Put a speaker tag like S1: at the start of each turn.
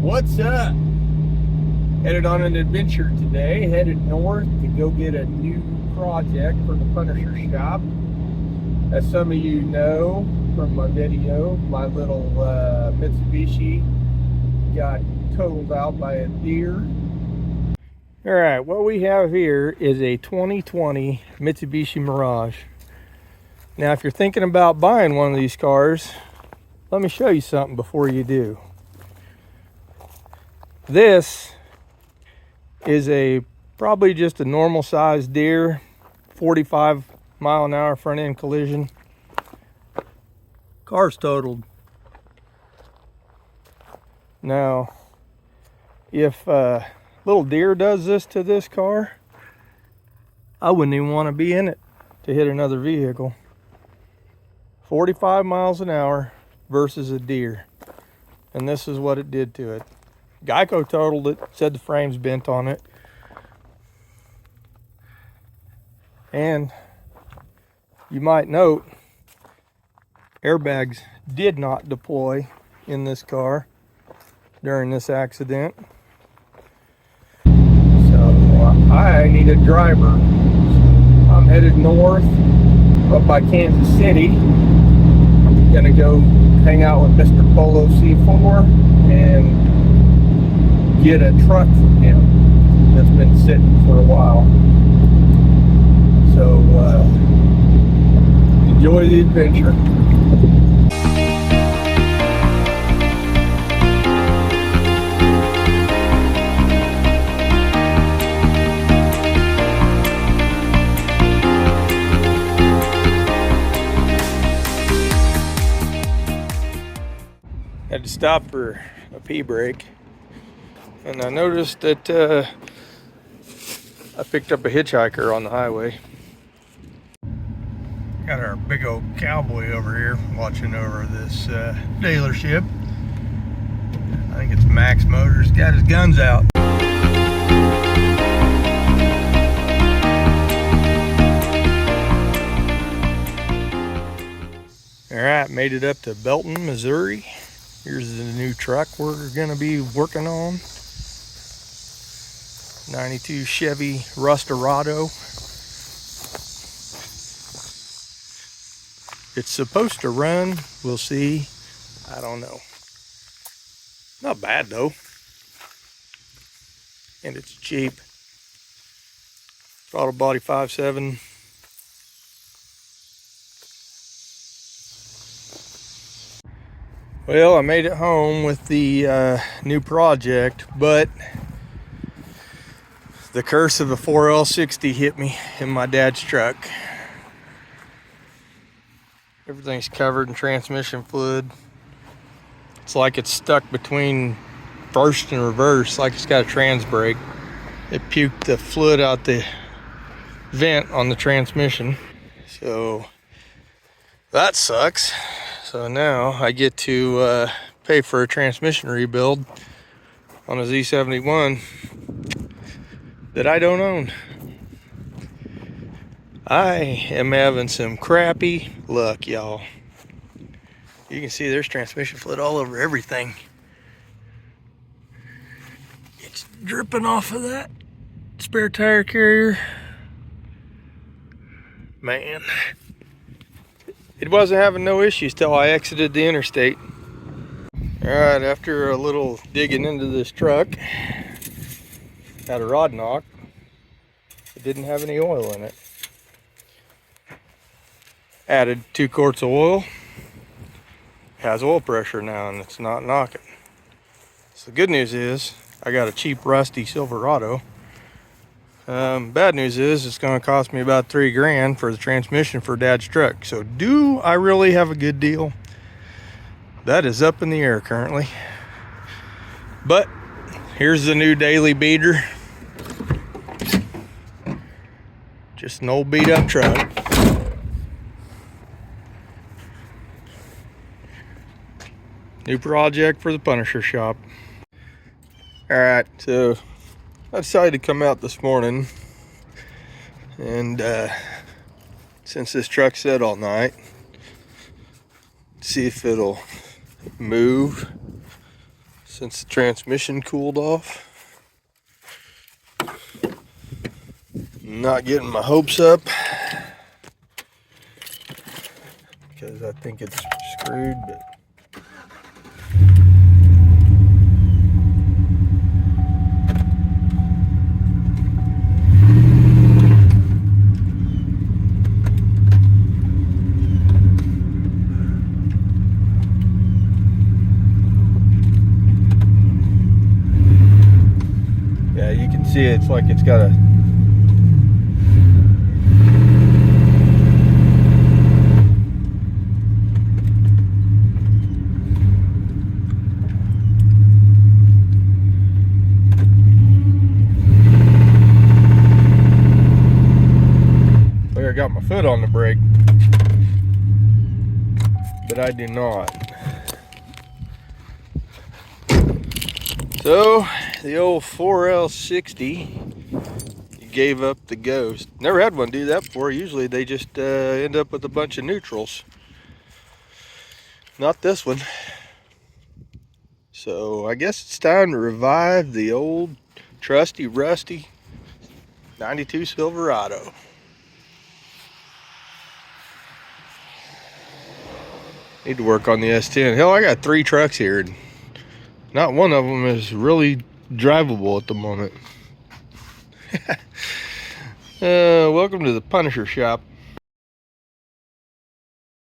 S1: What's up? Headed on an adventure today, headed north to go get a new project for the Punisher shop. As some of you know from my video, my little Mitsubishi got totaled out by a deer. Alright, what we have here is a 2020 Mitsubishi Mirage. Now if you're thinking about buying one of these cars, let me show you something before you do. This is probably just a normal sized deer, 45 mile an hour front end collision. Car's totaled. Now, if a little deer does this to this car, I wouldn't even want to be in it to hit another vehicle. 45 miles an hour versus a deer. And this is what it did to it. Geico totaled it, said the frame's bent on it. And you might note, airbags did not deploy in this car during this accident. So I need a driver. I'm headed north up by Kansas City. Gonna go hang out with Mr. Polo C4 and get a truck from him that's been sitting for a while. So enjoy the adventure. Had to stop for a pee break. And I noticed that I picked up a hitchhiker on the highway. Got our big old cowboy over here watching over this dealership. I think it's Max Motors. Got his guns out. Alright, made it up to Belton, Missouri. Here's the new truck we're gonna be working on. 92 Chevy Rustorado. It's supposed to run, we'll see. I don't know. Not bad though. And it's cheap. Throttle body 5.7. Well, I made it home with the new project, but the curse of the 4L60 hit me in my dad's truck. Everything's covered in transmission fluid. It's like it's stuck between first and reverse, like it's got a trans brake. It puked the fluid out the vent on the transmission. So that sucks. So now I get to pay for a transmission rebuild on a Z71 that I don't own. I am having some crappy luck, y'all. You can see there's transmission fluid all over everything. It's dripping off of that spare tire carrier. Man, it wasn't having no issues till I exited the interstate. All right, after a little digging into this truck, had a rod knock. It didn't have any oil in it. Added 2 quarts of oil. Has oil pressure now and it's not knocking. So the good news is I got a cheap rusty Silverado. Bad news is it's going to cost me about $3 grand for the transmission for Dad's truck. So do I really have a good deal? That is up in the air currently. But here's the new daily beater. Just an old beat up truck. New project for the Punisher shop. Alright, so I decided to come out this morning and since this truck sat all night, see if it'll move.
S2: since the transmission cooled off. Not getting my hopes up because I think it's screwed, but yeah, you can see it's like it's got a I got my foot on the brake, but I do not. So the old 4L60 gave up the ghost. Never had one do that before. Usually they just end up with a bunch of neutrals. Not this one. So I guess it's time to revive the old trusty rusty 92 Silverado. Need to work on the S10. Hell, I got 3 trucks here, and not one of them is really drivable at the moment. Welcome to the Punisher shop.